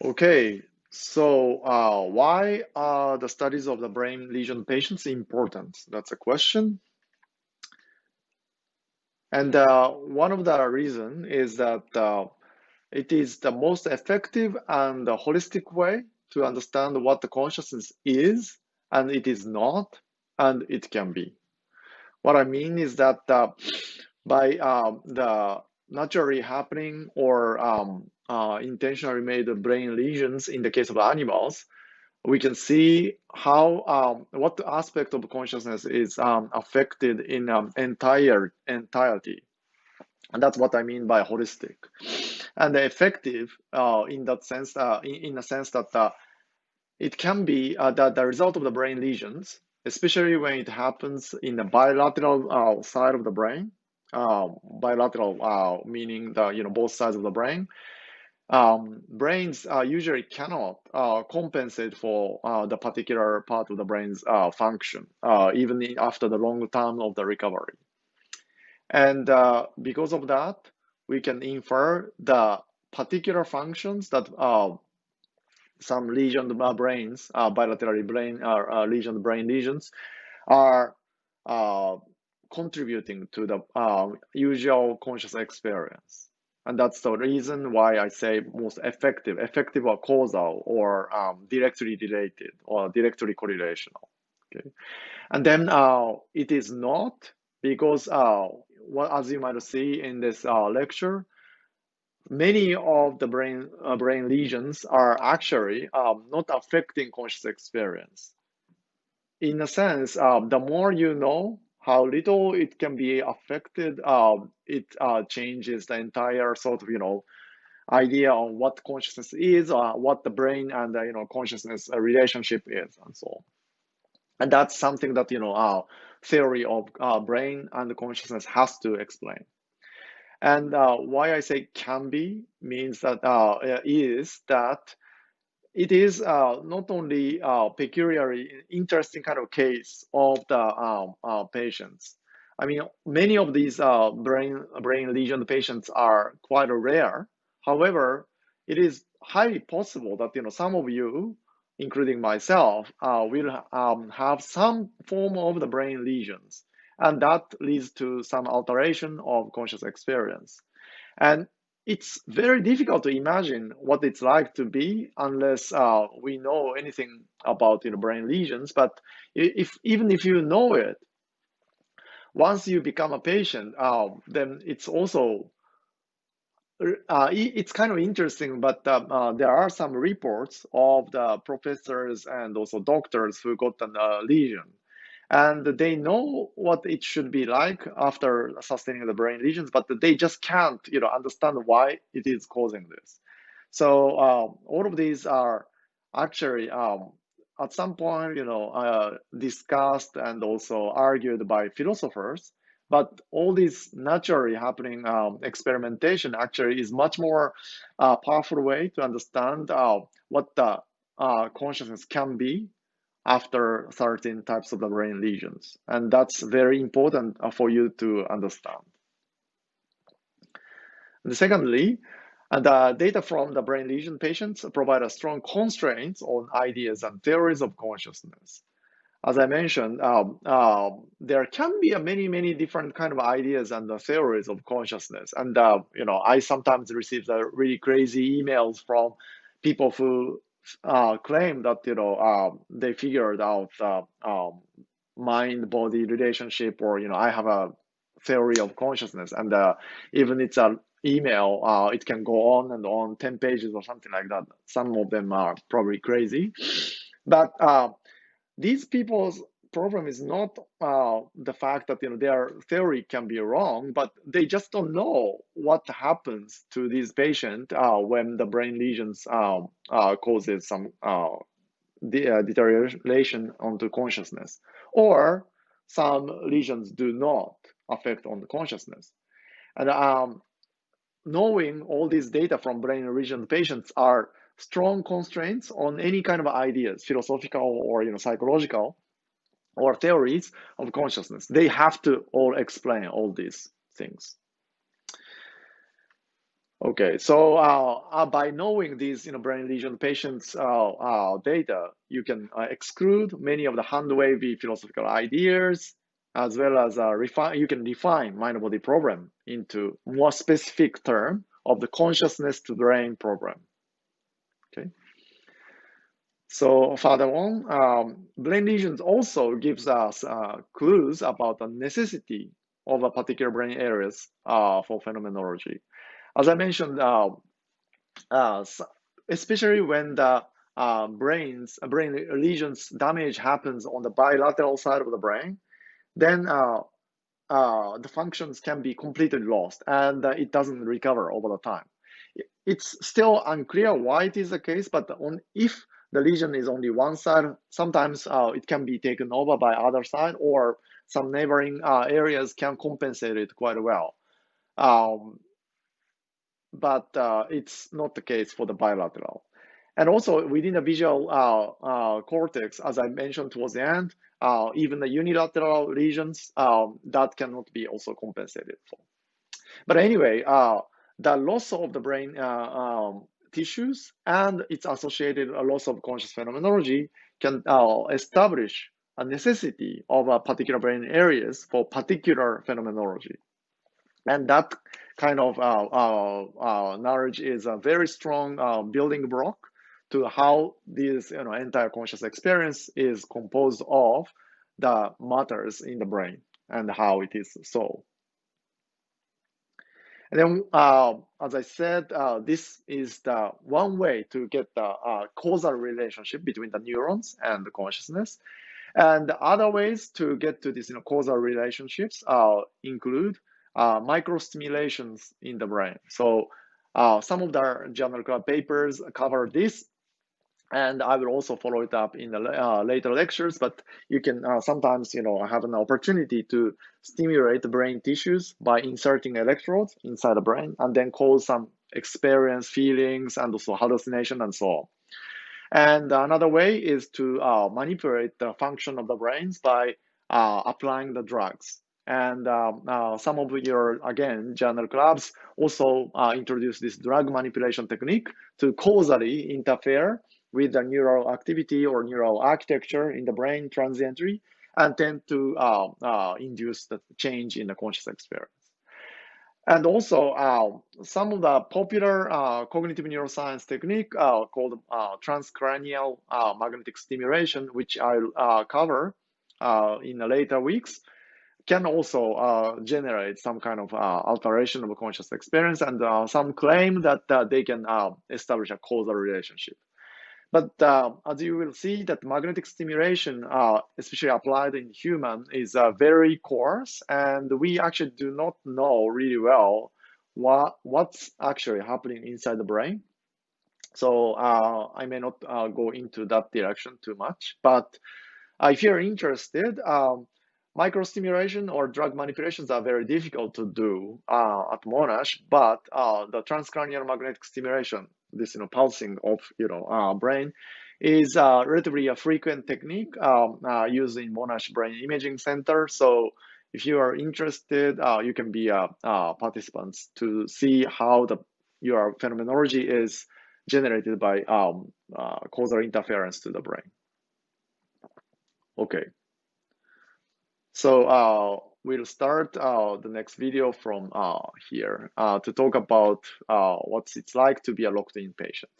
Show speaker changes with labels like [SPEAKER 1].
[SPEAKER 1] Okay, so why are the studies of the brain lesion patients important? That's a question. And one of the reason is that it is the most effective and holistic way to understand what the consciousness is, and it is not, and it can be. What I mean is that by the naturally happening or intentionally made brain lesions in the case of animals, we can see how what aspect of consciousness is affected in entirety, and that's what I mean by holistic and effective in that sense. In a sense that it can be that the result of the brain lesions, especially when it happens in the bilateral side of the brain. Bilateral meaning the both sides of the brain. Brains usually cannot compensate for the particular part of the brain's function, even after the long term of the recovery. And because of that, we can infer the particular functions that some lesioned brains, bilaterally lesioned brain lesions, are uh, contributing to the usual conscious experience. And that's the reason why I say most effective or causal or directly related or directly correlational. Okay. And then it is not because, as you might see in this lecture, many of the brain lesions are actually not affecting conscious experience. In a sense, the more you know how little it can be affected, it changes the entire sort of idea on what consciousness is, what the brain and consciousness relationship is, and so on. And that's something that theory of brain and consciousness has to explain. And why I say can be means that is that it is not only peculiarly interesting kind of case of the patients. I mean, many of these brain lesion patients are quite rare. However, it is highly possible that some of you, including myself, will have some form of the brain lesions, and that leads to some alteration of conscious experience. And it's very difficult to imagine what it's like to be unless we know anything about brain lesions. But even if you know it, once you become a patient, then it's also it's kind of interesting. But there are some reports of the professors and also doctors who got a lesion, and they know what it should be like after sustaining the brain lesions, but they just can't understand why it is causing this. So all of these are actually at some point discussed and also argued by philosophers. But all this naturally happening experimentation actually is much more powerful way to understand what the consciousness can be after certain types of the brain lesions. And that's very important for you to understand. And secondly, the data from the brain lesion patients provide a strong constraints on ideas and theories of consciousness. As I mentioned, there can be many different kind of ideas and theories of consciousness. And I sometimes receive the really crazy emails from people who claim that they figured out mind-body relationship, or I have a theory of consciousness, and even it's an email, it can go on and on 10 pages or something like that. Some of them are probably crazy, but these people's problem is not the fact that their theory can be wrong, but they just don't know what happens to these patients when the brain lesions causes some deterioration onto consciousness, or some lesions do not affect on the consciousness. And knowing all these data from brain region patients are strong constraints on any kind of ideas, philosophical or psychological or theories of consciousness. They have to all explain all these things. Okay, so by knowing these, brain lesion patients' data, you can exclude many of the hand-wavy philosophical ideas, as well as refine. You can define mind-body problem into more specific term of the consciousness to brain problem. Okay. So further on, brain lesions also gives us clues about the necessity of a particular brain areas for phenomenology. As I mentioned, uh, especially when the brain lesions damage happens on the bilateral side of the brain, then the functions can be completely lost and it doesn't recover over the time. It's still unclear why it is the case, but if the lesion is only one side, sometimes it can be taken over by other side, or some neighboring areas can compensate it quite well. But it's not the case for the bilateral. And also within the visual cortex, as I mentioned towards the end, even the unilateral lesions that cannot be also compensated for. But anyway, the loss of the brain tissues and its associated loss of conscious phenomenology can establish a necessity of a particular brain areas for particular phenomenology. And that kind of knowledge is a very strong building block to how this entire conscious experience is composed of the matters in the brain and how it is solved. And then, as I said, this is the one way to get the causal relationship between the neurons and the consciousness. And the other ways to get to these causal relationships include microstimulations in the brain. So some of the journal club papers cover this, and I will also follow it up in the later lectures. But you can sometimes have an opportunity to stimulate the brain tissues by inserting electrodes inside the brain and then cause some experience, feelings, and also hallucination and so on. And another way is to manipulate the function of the brains by applying the drugs. And some of your, again, journal clubs also introduce this drug manipulation technique to causally interfere with the neural activity or neural architecture in the brain transiently and tend to induce the change in the conscious experience. And also, some of the popular cognitive neuroscience technique called transcranial magnetic stimulation, which I'll cover in the later weeks, can also generate some kind of alteration of a conscious experience, and some claim that they can establish a causal relationship. But as you will see, that magnetic stimulation, especially applied in human, is very coarse, and we actually do not know really well what's actually happening inside the brain. So I may not go into that direction too much. But if you're interested, microstimulation or drug manipulations are very difficult to do at Monash, but the transcranial magnetic stimulation, this pulsing of brain, is relatively a frequent technique used in Monash Brain Imaging Center. So if you are interested, you can be participants to see how your phenomenology is generated by causal interference to the brain. Okay. So we'll start the next video from here to talk about what it's like to be a locked-in patient.